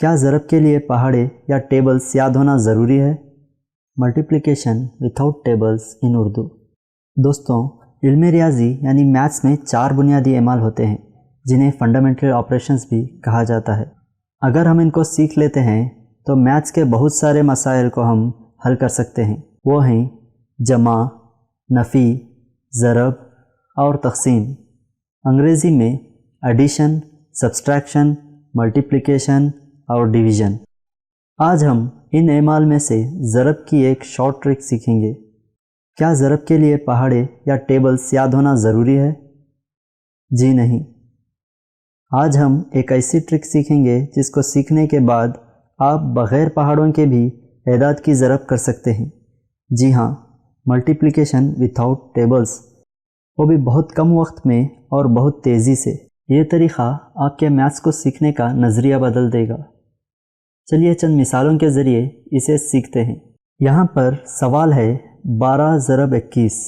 کیا ضرب کے لیے پہاڑے یا ٹیبلز یاد ہونا ضروری ہے؟ ملٹیپلیکیشن وداؤٹ ٹیبلز ان اردو۔ دوستوں، علم ریاضی یعنی میتھس میں 4 بنیادی اعمال ہوتے ہیں جنہیں فنڈامنٹل آپریشنز بھی کہا جاتا ہے۔ اگر ہم ان کو سیکھ لیتے ہیں تو میتھس کے بہت سارے مسائل کو ہم حل کر سکتے ہیں۔ وہ ہیں جمع، نفی، ضرب اور تقسیم۔ انگریزی میں ایڈیشن، سبسٹریکشن، ملٹیپلیکیشن اور ڈویژن۔ آج ہم ان اعمال میں سے ضرب کی ایک شارٹ ٹرک سیکھیں گے۔ کیا ضرب کے لیے پہاڑے یا ٹیبلز یاد ہونا ضروری ہے؟ جی نہیں۔ آج ہم ایک ایسی ٹرک سیکھیں گے جس کو سیکھنے کے بعد آپ بغیر پہاڑوں کے بھی اعداد کی ضرب کر سکتے ہیں۔ جی ہاں، ملٹیپلیکیشن وداؤٹ ٹیبلز، وہ بھی بہت کم وقت میں اور بہت تیزی سے۔ یہ طریقہ آپ کے میتھس کو سیکھنے کا نظریہ بدل دے گا۔ چلیے چند مثالوں کے ذریعے اسے سیکھتے ہیں۔ یہاں پر سوال ہے 12 ضرب 21۔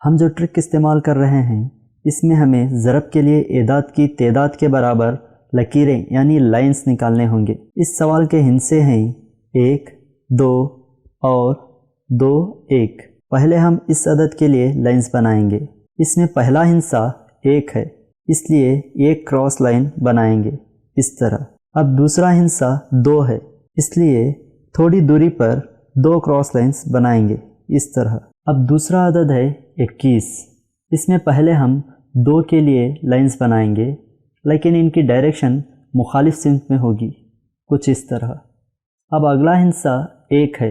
ہم جو ٹرک استعمال کر رہے ہیں اس میں ہمیں ضرب کے لیے اعداد کی تعداد کے برابر لکیریں یعنی لائنز نکالنے ہوں گے۔ اس سوال کے ہندسے ہیں 1، 2 اور 2، 1۔ پہلے ہم اس عدد کے لیے لائنز بنائیں گے۔ اس میں پہلا ہندسہ 1 ہے، اس لیے ایک کراس لائن بنائیں گے اس طرح۔ اب دوسرا ہندسہ 2 ہے، اس لیے تھوڑی دوری پر 2 کراس لائنز بنائیں گے اس طرح۔ اب دوسرا عدد ہے 21۔ اس میں پہلے ہم 2 کے لیے لائنز بنائیں گے، لیکن ان کی ڈائریکشن مخالف سمت میں ہوگی، کچھ اس طرح۔ اب اگلا ہندسہ 1 ہے،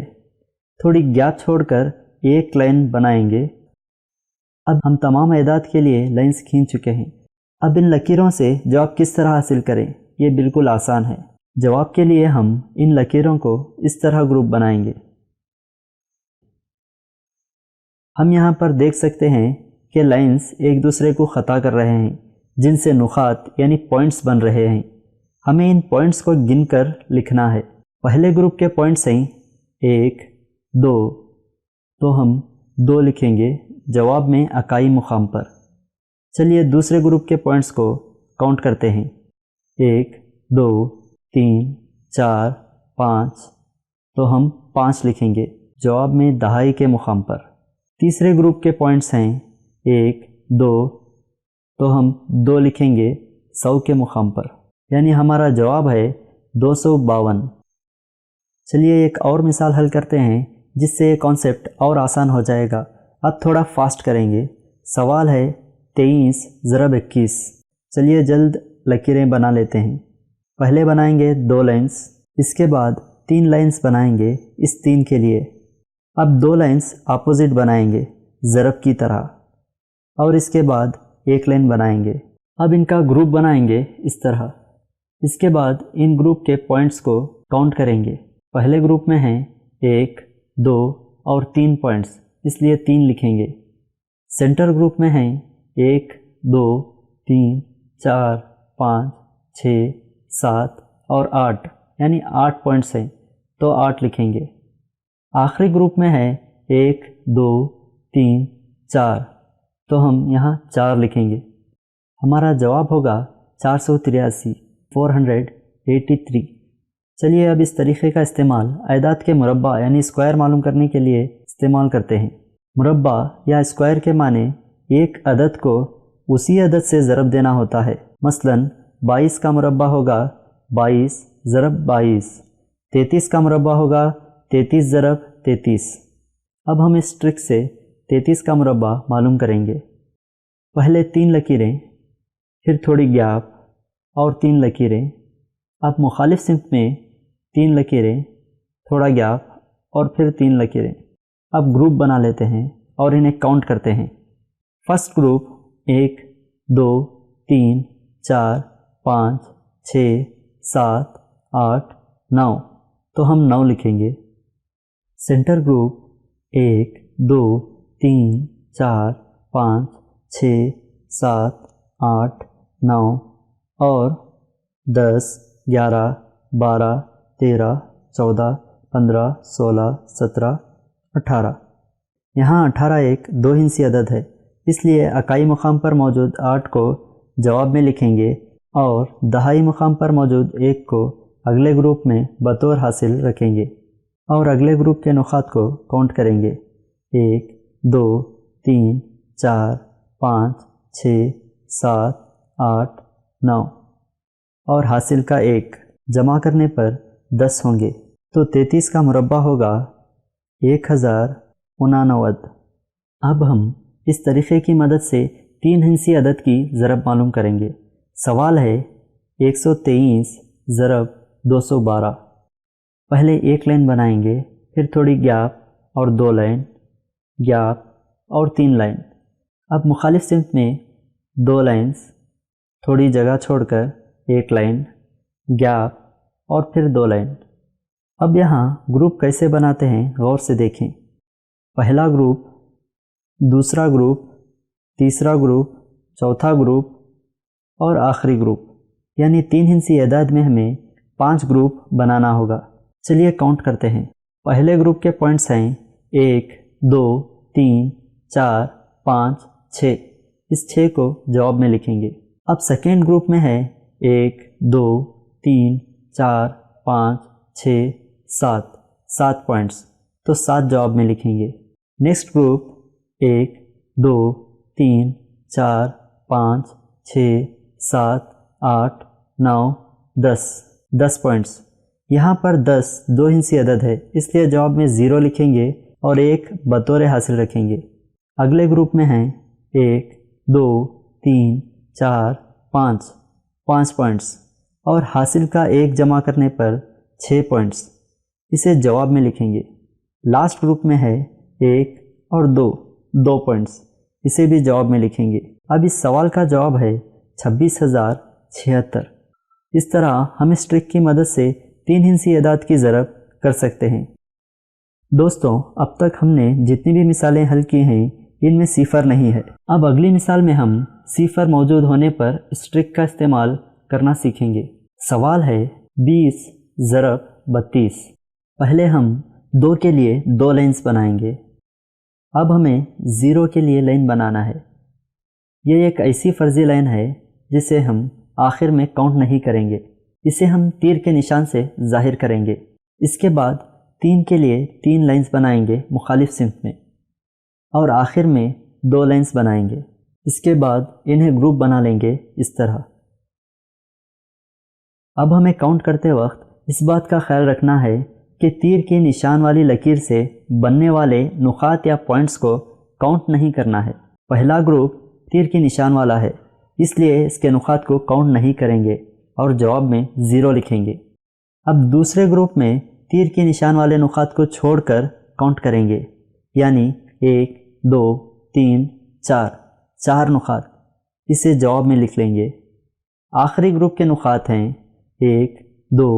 تھوڑی گیپ چھوڑ کر ایک لائن بنائیں گے۔ اب ہم تمام اعداد کے لیے لائنز کھینچ چکے ہیں۔ اب ان لکیروں سے جواب کس طرح حاصل کریں؟ یہ بالکل آسان ہے۔ جواب کے لیے ہم ان لکیروں کو اس طرح گروپ بنائیں گے۔ ہم یہاں پر دیکھ سکتے ہیں کہ لائنز ایک دوسرے کو خطا کر رہے ہیں، جن سے نقاط یعنی پوائنٹس بن رہے ہیں۔ ہمیں ان پوائنٹس کو گن کر لکھنا ہے۔ پہلے گروپ کے پوائنٹس ہیں 1، 2، تو ہم 2 لکھیں گے جواب میں اکائی مقام پر۔ چلیے دوسرے گروپ کے پوائنٹس کو کاؤنٹ کرتے ہیں۔ 1، 2، 3، 4، 5، تو ہم 5 لکھیں گے جواب میں دہائی کے مقام پر۔ تیسرے گروپ کے پوائنٹس ہیں 1، 2، تو ہم 2 لکھیں گے 100 کے مقام پر، یعنی ہمارا جواب ہے 252۔ چلیے ایک اور مثال حل کرتے ہیں جس سے یہ کانسیپٹ اور آسان ہو جائے گا۔ اب تھوڑا فاسٹ کریں گے۔ سوال ہے 23 ضرب 21۔ چلیے جلد لکیریں بنا لیتے ہیں۔ پہلے بنائیں گے 2 لائنز، اس کے بعد 3 لائنز بنائیں گے اس 3 کے لیے۔ اب 2 لائنز اپوزٹ بنائیں گے ضرب کی طرح، اور اس کے بعد 1 لائن بنائیں گے۔ اب ان کا گروپ بنائیں گے اس طرح۔ اس کے بعد ان گروپ کے پوائنٹس کو کاؤنٹ کریں گے۔ پہلے گروپ میں ہیں 1، 2 اور 3 پوائنٹس، اس لیے 3 لکھیں گے۔ سینٹر گروپ میں ہیں 1، 2، 3، 4، 5، 6، 7 اور 8، یعنی 8 پوائنٹس ہیں تو 8 لکھیں گے۔ آخری گروپ میں ہے 1، 2، 3، 4، تو ہم یہاں 4 لکھیں گے۔ ہمارا جواب ہوگا 483، 483۔ چلیے اب اس طریقے کا استعمال اعداد کے مربع یعنی اسکوائر معلوم کرنے کے لیے استعمال کرتے ہیں۔ مربع یا اسکوائر کے معنی ایک عدد کو اسی عدد سے ضرب دینا ہوتا ہے۔ مثلا 22 کا مربع ہوگا 22 ضرب 22، 33 کا مربع ہوگا 33 ضرب 33۔ اب ہم اس ٹرک سے 33 کا مربع معلوم کریں گے۔ پہلے 3 لکیریں، پھر تھوڑی گیپ اور 3 لکیریں۔ اب مخالف سمت میں 3 لکیریں، تھوڑا گیپ اور پھر 3 لکیریں۔ اب گروپ بنا لیتے ہیں اور انہیں کاؤنٹ کرتے ہیں۔ فرسٹ گروپ 1، 2، 3، 4، 5، 6، 7، 8، 9، تو ہم 9 لکھیں گے۔ سینٹر گروپ 1، 2، 3، 4، 5، 6، 7، 8، 9 اور 10، 11، 12، 13، 14، 15، 16، 17، 18۔ یہاں 18 ایک 2 ہندسی عدد ہے، اس لیے اکائی مقام پر موجود 8 کو جواب میں لکھیں گے اور دہائی مقام پر موجود 1 کو اگلے گروپ میں بطور حاصل رکھیں گے اور اگلے گروپ کے نقاط کو کاؤنٹ کریں گے 1 2 3 4 5 6 7 8 9 اور حاصل کا 1 جمع کرنے پر 10 ہوں گے تو 33 کا مربع ہوگا 1089۔ اب ہم اس طریقے کی مدد سے 3 ہندسی عدد کی ضرب معلوم کریں گے۔ سوال ہے 123 ضرب 212۔ پہلے ایک لائن بنائیں گے، پھر تھوڑی گیپ اور 2 لائن، گیپ اور 3 لائن۔ اب مخالف سمت میں 2 لائنز، تھوڑی جگہ چھوڑ کر 1 لائن، گیپ اور پھر 2 لائن۔ اب یہاں گروپ کیسے بناتے ہیں غور سے دیکھیں۔ پہلا گروپ، دوسرا گروپ، تیسرا گروپ، چوتھا گروپ اور آخری گروپ، یعنی 3 ہندسی اعداد میں ہمیں 5 گروپ بنانا ہوگا۔ چلیے کاؤنٹ کرتے ہیں۔ پہلے گروپ کے پوائنٹس ہیں 1 2 3 4 5 6۔ اس 6 کو جواب میں لکھیں گے۔ اب سیکنڈ گروپ میں ہے 1 2 3 4 5 6 7 پوائنٹس، تو 7 جواب میں لکھیں گے۔ Next group 1 2 3 4 5 6 7 8 9 10 points. یہاں پر 10 2 ہندسی عدد ہے، اس لیے جواب میں 0 لکھیں گے اور 1 بطور حاصل رکھیں گے۔ اگلے گروپ میں ہیں 1 2 3 4 5 پوائنٹس اور حاصل کا 1 جمع کرنے پر 6 پوائنٹس، اسے جواب میں لکھیں گے۔ لاسٹ گروپ میں ہے 1 اور 2 پوائنٹس، اسے بھی جواب میں لکھیں گے۔ اب اس سوال کا جواب ہے 26,076۔ اس طرح ہم اس ٹرک کی مدد سے 3 ہندسی اعداد کی ضرب کر سکتے ہیں۔ دوستوں، اب تک ہم نے جتنی بھی مثالیں حل کی ہیں ان میں صفر نہیں ہے۔ اب اگلی مثال میں ہم صفر موجود ہونے پر اس ٹرک کا استعمال کرنا سیکھیں گے۔ سوال ہے 20 ضرب 32۔ پہلے ہم 2 کے لیے 2 لائنز بنائیں گے۔ اب ہمیں 0 کے لیے لائن بنانا ہے۔ یہ ایک ایسی فرضی لائن ہے جسے ہم آخر میں کاؤنٹ نہیں کریں گے، اسے ہم تیر کے نشان سے ظاہر کریں گے۔ اس کے بعد 3 کے لیے 3 لائنز بنائیں گے مخالف سمت میں، اور آخر میں 2 لائنز بنائیں گے۔ اس کے بعد انہیں گروپ بنا لیں گے اس طرح۔ اب ہمیں کاؤنٹ کرتے وقت اس بات کا خیال رکھنا ہے کہ تیر کی نشان والی لکیر سے بننے والے نقاط یا پوائنٹس کو کاؤنٹ نہیں کرنا ہے۔ پہلا گروپ تیر کی نشان والا ہے، اس لیے اس کے نقاط کو کاؤنٹ نہیں کریں گے اور جواب میں 0 لکھیں گے۔ اب دوسرے گروپ میں تیر کی نشان والے نقاط کو چھوڑ کر کاؤنٹ کریں گے، یعنی 1 2 3 4 نقاط، اسے جواب میں لکھ لیں گے۔ آخری گروپ کے نقاط ہیں 1 2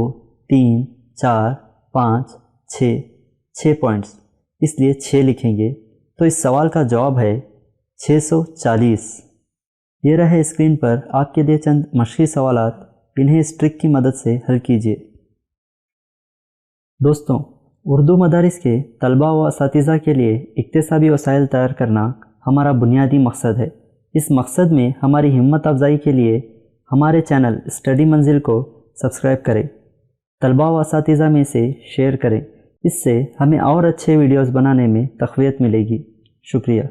3 4 5 6 پوائنٹس، اس لیے 6 لکھیں گے۔ تو اس سوال کا جواب ہے 640۔ یہ رہے اسکرین پر آپ کے لیے چند مشقی سوالات، انہیں اس ٹرک کی مدد سے حل کیجیے۔ دوستوں، اردو مدارس کے طلباء و اساتذہ کے لیے اکتسابی وسائل تیار کرنا ہمارا بنیادی مقصد ہے۔ اس مقصد میں ہماری ہمت افزائی کے لیے ہمارے چینل اسٹڈی منزل کو سبسکرائب کریں، طلباء و اساتذہ میں سے شیئر کریں، اس سے ہمیں اور اچھے ویڈیوز بنانے میں تقویت ملے گی۔ شکریہ۔